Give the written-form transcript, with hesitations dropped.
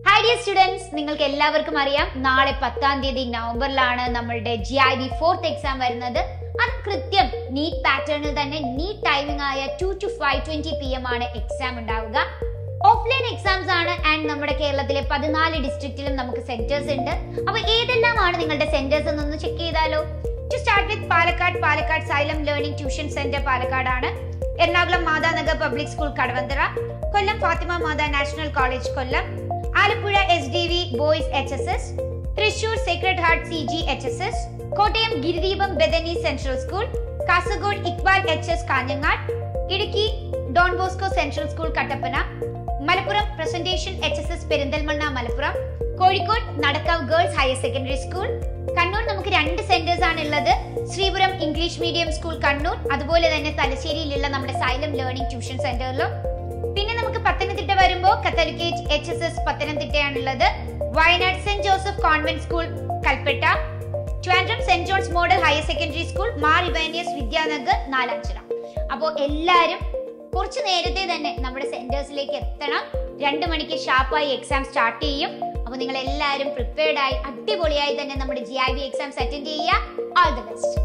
Hi dear students, നിങ്ങൾക്ക് എല്ലാവർക്കും അറിയാം നാളെ 10ാം തീയതി നവംബറിലാണ് നമ്മളുടെ GIB 4th എക്സാം വരുന്നത്. അത് കൃത്യം നീറ്റ് പാറ്റേണിൽ തന്നെ നീറ്റ് ടൈമിംഗ് ആയ 2 to 5:20 PM ആണ് എക്സാം ഉണ്ടാവുക. ഓഫ്ലൈൻ എക്സാംസ് ആണ് ആൻഡ് നമ്മുടെ കേരളത്തിലെ 14 ഡിസ്ട്രിക്റ്റിലും നമുക്ക് സെന്റേഴ്സ് ഉണ്ട്. അപ്പോൾ ഏതെല്ലാമാണ് നിങ്ങളുടെ സെന്റേഴ്സ് എന്നൊന്ന് ചെക്ക് ചെയ്താലോ. To start with Palakkad Xylem Learning Tuition Center Palakkad ആണ്. Ernakulam Mathanagar public school Kadavanthra, Kollam Fatima Mata national college Kollam, Alappuzha SDV boys HSS, Thrissur sacred heart CG HSS, Kottayam Girideepam Bethany central school, Kasaragod Iqbal HS Kanhangad, Idukki Don Bosco central school Kattappana, Malappuram presentation HSS Perinthalmanna Malappuram, Kozhikode Nadakkavu girls higher secondary school, Kannur നമുക്ക് 2 centres ആണ് ഉള്ളത്. Sreepuram English medium school Kannur, അതുപോലെ തന്നെ തലശ്ശേരിയിലുള്ള നമ്മുടെ xylem learning tuition സെന്ററിലും. പിന്നെ നമുക്ക് പത്തനംതിട്ട വരുമ്പോൾ Catholicate HSS പത്തനംതിട്ടയാണുള്ളത്, Wayanad saint Joseph convent school Kalpetta, Trivandrum saint John's model higher secondary school, Mar Ivanios Vidyanagar Nalanchira. അപ്പോൾ എല്ലാവരും കുറച്ച് നേരത്തെ തന്നെ നമ്മുടെ സെന്റേഴ്സിലേക്ക് എത്തണം. 2 മണിക്ക് ഷാർപ്പായി എക്സാം സ്റ്റാർട്ട് ചെയ്യും. അപ്പോൾ നിങ്ങൾ എല്ലാവരും പ്രിപ്പയർഡ് ആയി അടിപൊളിയായി തന്നെ നമ്മുടെ GIB എക്സാംസ് അറ്റൻഡ് ചെയ്യുക. All the best.